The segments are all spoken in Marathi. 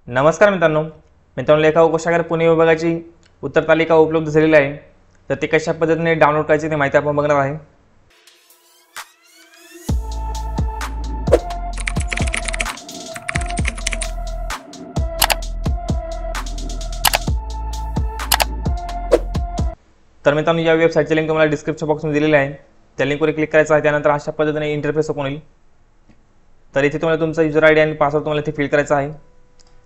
नमस्कार मित्रांनो लेखा व कोशागार पुणे विभागाची उत्तर तालिका उपलब्ध झालेली आहे। तर ते कशा पद्धतीने डाउनलोड करायची ते माहिती आपण बघणार आहे। तर मित्रांनो या वेबसाईटची लिंक तुम्हाला डिस्क्रिप्शन बॉक्समध्ये दिलेली आहे। त्या लिंकवर क्लिक करायचं आहे। त्यानंतर अशा पद्धतीने इंटरफेस ओपन होईल। तर इथे तुम्हाला तुमचा यूजर आयडी आणि पासवर्ड तुम्हाला इथे फिल करायचा आहे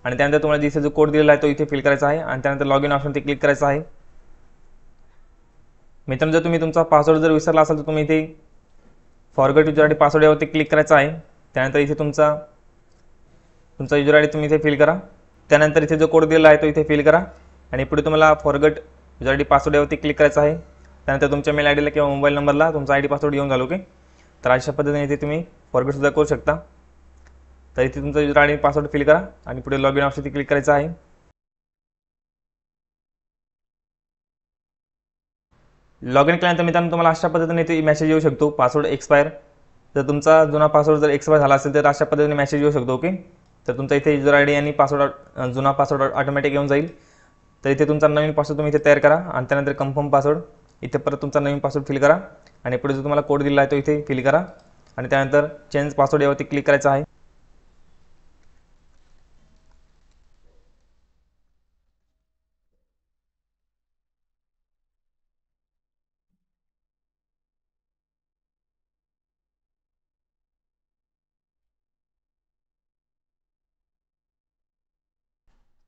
आणि त्यानंतर तुम्हाला जिथे जो कोड दिलेला आहे तो इथे फिल करायचा आहे आणि त्यानंतर लॉगिन ऑप्शन ते क्लिक करायचं आहे। मित्रांनो जर तुम्ही तुमचा पासवर्ड जर विसरला असाल तर तुम्ही इथे फॉरगेट यूजर आयडी पासवर्ड यावरती क्लिक करायचं आहे। त्यानंतर इथे तुमचा यूजर आयडी तुम्ही इथे फिल करा। त्यानंतर इथे जो कोड दिलेला आहे तो इथे फिल करा आणि पुढे तुम्हाला फॉरगेट यूजर आयडी पासवर्ड यावरती क्लिक करायचं आहे। त्यानंतर तुमच्या मेल आयडीला किंवा मोबाईल नंबरला तुमचा आयडी पासवर्ड येऊन झालो ओके। तर अशा पद्धतीने इथे तुम्ही फॉरगेट सुद्धा करू शकता। तर इथे तुमचा यूजर आयडी पासवर्ड फिल करा आणि पुढे लॉगिन ऑप्शन क्लिक करायचं आहे। लॉगिन केल्यानंतर मित्रांनो तुम्हाला अशा पद्धतीने इथे मेसेज येऊ शकतो पासवर्ड एक्सपायर। जर तुमचा जुना पासवर्ड जर एक्सपायर झाला असेल तर अशा पद्धतीने मेसेज येऊ शकतो ओके। तर तुमचा इथे यूजर आयडी आणि पासवर्ड जुना पासवर्ड ऑटोमॅटिक येऊन जाईल। तर इथे तुमचा नवीन पासवर्ड तुम्ही इथे तयार करा आणि त्यानंतर कन्फर्म पासवर्ड इथे परत तुमचा नवीन पासवर्ड फिल करा आणि पुढे जो तुम्हाला कोड दिला आहे तो इथे फिल करा आणि त्यानंतर चेंज पासवर्ड यावरती क्लिक करायचं आहे।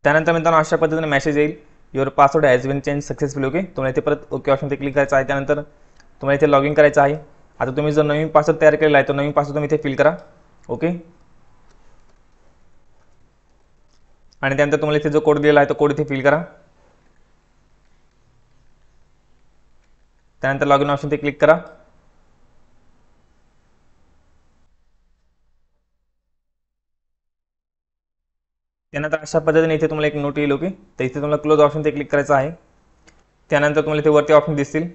त्यानंतर मित्रांनो अशा पद्धतीने मेसेज येईल your password has been change successfully okay. तुम्हाला इथे परत ओके ऑप्शन क्लिक करायचं आहे। त्यानंतर तुम्हाला इथे लॉगिन करायचं आहे। आता तुम्ही जो नवीन पासवर्ड तयार केलेला आहे तो नवीन पासवर्ड तुम्ही इथे फिल करा ओके। आणि त्यानंतर तुम्हाला इथे जो कोड दिलेला आहे तो कोड इथे फिल करा। त्यानंतर लॉगिन ऑप्शन क्लिक करा। त्यानंतर अशा पद्धतीने इथे तुम्हाला एक नोट येईल ओके। तर इथे तुम्हाला क्लोज ऑप्शन क्लिक करायचं आहे। त्यानंतर तुम्हाला इथे वरती ऑप्शन दिसतील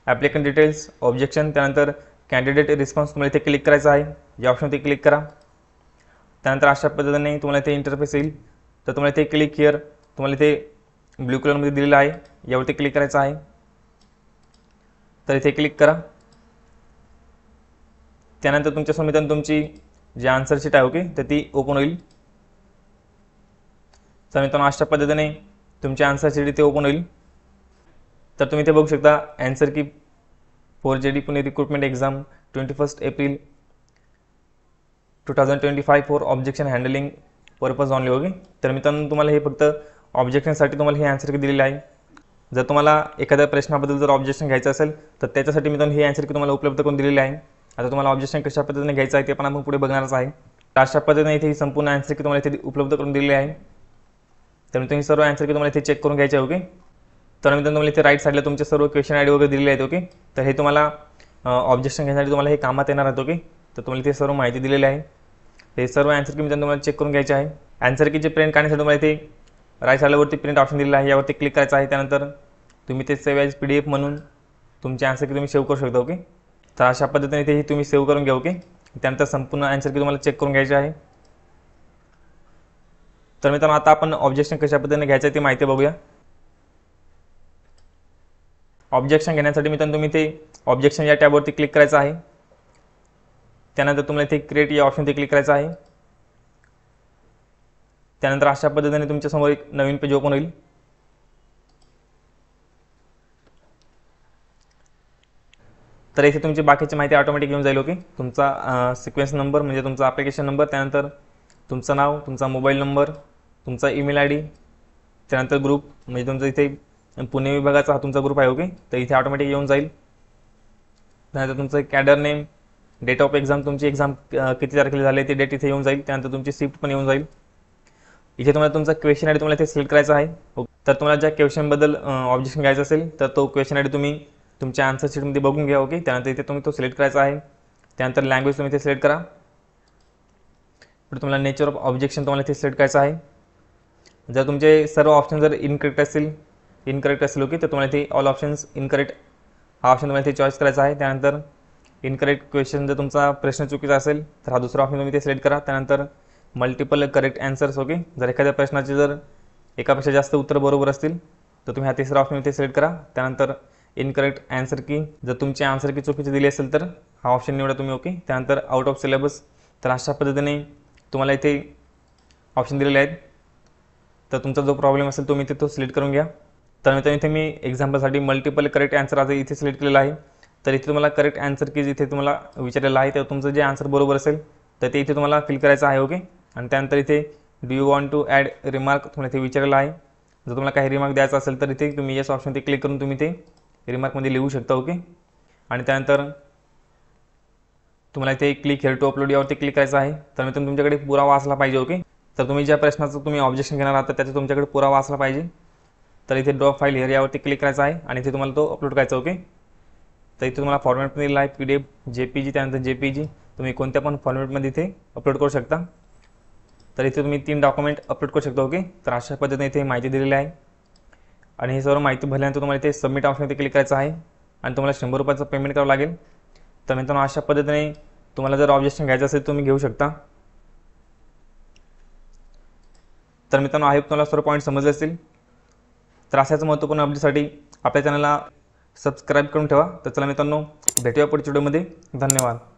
ॲप्लिकंट डिटेल्स ऑब्जेक्शन त्यानंतर कॅन्डिडेट रिस्पॉन्स तुम्हाला इथे क्लिक करायचं आहे। या ऑप्शन क्लिक करा। त्यानंतर अशा पद्धतीने तुम्हाला इथे इंटरफेस येईल। तर तुम्हाला इथे क्लिक हिअर तुम्हाला इथे ब्ल्यू कलरमध्ये दिलेलं आहे यावरती क्लिक करायचं आहे। तर इथे क्लिक करा। त्यानंतर तुमच्यासमोर तुमची जी आन्सर शीट आहे ओके तर ती ओपन होईल। तर मित्रांनो अशा पद्धतीने तुमची आन्सर शीट इथे ओपन होईल। तर तुम्ही इथे बघू शकता आन्सर की for JD Pune recruitment exam 21 April 2025 for objection handling purpose only okay. तर मित्रांनो तुम्हाला हे फक्त ऑब्जेक्शनसाठी तुम्हाला हे आन्सर की दिलेले आहे। जर तुम्हाला एखाद्या प्रश्नाबद्दल जर ऑब्जेक्शन घ्यायचं असेल तर त्याच्यासाठी मित्रांनो हे आन्सर की तुम्हाला उपलब्ध करून दिलेले आहे। आता तुम्हाला ऑब्जेक्शन कशा पद्धतीने घ्यायचं आहे ते पण आपण पुढे बघणारच आहे। तर अशा पद्धतीने इथे ही संपूर्ण आन्सर की तुम्हाला इथे उपलब्ध करून दिलेले आहे। तर तुम्ही सर्व आन्सर की तुम्हाला इथे चेक करून घ्यायचे ओके। तर मित्रांनो तुम्हाला इथे राईट साईडला तुमचे सर्व क्वेश्चन आयडी वगैरे दिलेले आहेत ओके। तर हे तुम्हाला ऑब्जेक्शन घेण्यासाठी तुम्हाला हे कामात येणार आहेत ओके। तर तुम्हाला इथे सर्व माहिती दिलेली आहे। हे सर्व आन्सर की मित्रांनो तुम्हाला चेक करून घ्यायचे आहे। आन्सर की जे प्रिंट काढण्यासाठी तुम्हाला इथे राईट साईडवरती प्रिंट ऑप्शन दिलेला आहे यावरती क्लिक करायचं आहे। त्यानंतर तुम्ही ते सेव्ह ॲज PDF म्हणून तुमचे आन्सर की तुम्ही सेव्ह करू शकता ओके। तर अशा पद्धतीने इथे तुम्ही सेव्ह करून घ्या ओके। त्यानंतर संपूर्ण आन्सर की तुम्हाला चेक करून घ्यायचे आहे। तर मित्रांनो आता आपण ऑब्जेक्शन कशा पद्धतीने घ्यायचं आहे ते माहिती बघूया। ऑब्जेक्शन घेण्यासाठी मित्रांनो तुम्ही इथे ऑब्जेक्शन या टॅबवरती क्लिक करायचं आहे। त्यानंतर तुम्हाला इथे क्रिएट या ऑप्शन क्लिक करायचं आहे। त्यानंतर अशा पद्धतीने तुमच्यासमोर एक नवीन पेज ओपन होईल। तर इथे तुमची बाकीची माहिती ऑटोमॅटिक येऊन जाईल ओके। तुमचा सिक्वेन्स नंबर म्हणजे तुमचा ॲप्लिकेशन नंबर त्यानंतर तुमचं नाव तुमचा मोबाईल नंबर तुमचा ईमेल आयडी त्यानंतर ग्रुप म्हणजे तुमचं इथे पुणे विभागाचा हा तुमचा ग्रुप आहे ओके। तर इथे ऑटोमॅटिक येऊन जाईल। त्यानंतर तुमचं cadre name date of exam तुमची एक्झाम किती तारखेला झाली ते डेट इथे येऊन जाईल। त्यानंतर तुमची शिफ्ट पण येऊन जाईल। इथे तुम्हाला तुमचा क्वेश्चन आयडी तुम्हाला इथे सिलेक्ट करायचा आहे। तर तुम्हाला ज्या क्वेश्चनबद्दल ऑब्जेक्शन घ्यायचं असेल तर तो क्वेश्चन आयडी तुम्ही तुमच्या आन्सर शीटमध्ये बघून घ्या ओके। त्यानंतर इथे तुम्ही तो सिलेक्ट करायचा आहे। त्यानंतर लँग्वेज तुम्ही इथे सिलेक्ट करा। तुम्हाला नेचर ऑफ ऑब्जेक्शन तुम्हाला इथे सिलेक्ट करायचं आहे। जर तुमचे सर्व ऑप्शन जर इनकरेक्ट असेल ओके तर तुम्हाला इथे ऑल ऑप्शन्स इनकरेक्ट हा ऑप्शन तुम्हाला इथे चॉईस करायचा आहे। त्यानंतर इनकरेक्ट क्वेश्चन जर तुमचा प्रश्न चुकीचा असेल तर हा दुसरा ऑप्शन तुम्ही इथे सिलेक्ट करा। त्यानंतर मल्टिपल करेक्ट ॲन्सर्स. ओके, जर एखाद्या प्रश्नाचे जर एकापेक्षा जास्त उत्तर बरोबर असतील तर तुम्ही हा तिसरा ऑप्शन इथे सिलेक्ट करा. त्यानंतर इनकरेक्ट ॲन्सर की, जर तुमची आन्सर की चुकीची दिली असेल तर हा ऑप्शन निवडा तुम्ही. ओके, त्यानंतर आउट ऑफ सिलेबस. तर अशा पद्धतीने तुम्हाला इथे ऑप्शन दिलेले आहेत. तर तुमचा जो प्रॉब्लेम असेल तुम्ही इथे तो सिलेक्ट करून घ्या. तर मित्रांनो इथे मी एक्झाम्पलसाठी मल्टिपल करेक्ट ॲन्सर आज इथे सिलेक्ट केलेला आहे. तर इथे तुम्हाला करेक्ट ॲन्सर की जिथे तुम्हाला विचारलेलं आहे तर तुमचं जे आन्सर बरोबर असेल तर ते इथे तुम्हाला फिल करायचं आहे. ओके, आणि त्यानंतर इथे do you want to add remark तुम्हाला इथे विचारलेलं आहे. जर तुम्हाला काही रिमार्क द्यायचा असेल तर इथे तुम्ही येस ऑप्शन क्लिक करून तुम्ही ते रिमार्कमध्ये लिहू शकता. ओके, आणि त्यानंतर तुम्हाला इथे क्लिक हेअर टू अपलोड यावरती क्लिक करायचं आहे. तर मित्रांनो तुमच्याकडे पुरावा असला पाहिजे. ओके, तर तुम्ही ज्या प्रश्नाचं तुम्ही ऑब्जेक्शन घेणार आहात त्याचा तुमच्याकडे पुरावा असला पाहिजे. तर इथे ड्रॉप फाईल हेअर यावरती क्लिक करायचं आहे आणि इथे तुम्हाला तो अपलोड करायचा. ओके, तर इथे तुम्हाला फॉर्मॅटमध्ये दिला आहे PDF, JPG, त्यानंतर JPG. तुम्ही कोणत्या पण फॉर्मॅटमध्ये इथे अपलोड करू शकता. तर इथे तुम्ही 3 डॉक्युमेंट अपलोड करू शकता. ओके, तर अशा पद्धतीने इथे माहिती दिलेली आहे आणि ही सर्व माहिती भरल्यानंतर तुम्हाला इथे सबमिट ऑप्शनमध्ये क्लिक करायचं आहे आणि तुम्हाला 100 रुपयाचं पेमेंट करावं लागेल. तर मित्रांनो अशा पद्धतीने तुम्हाला जर ऑब्जेक्शन घ्यायचं असेल तुम्ही घेऊ शकता. तर मित्रांनो आहे तुम्हाला सर्व पॉईंट समजले असतील. तर अशाच महत्त्वपूर्ण अपडेटसाठी आपल्या चॅनलला सबस्क्राईब करून ठेवा. तर चला मित्रांनो भेटूया पुढच्या व्हिडिओमध्ये. धन्यवाद.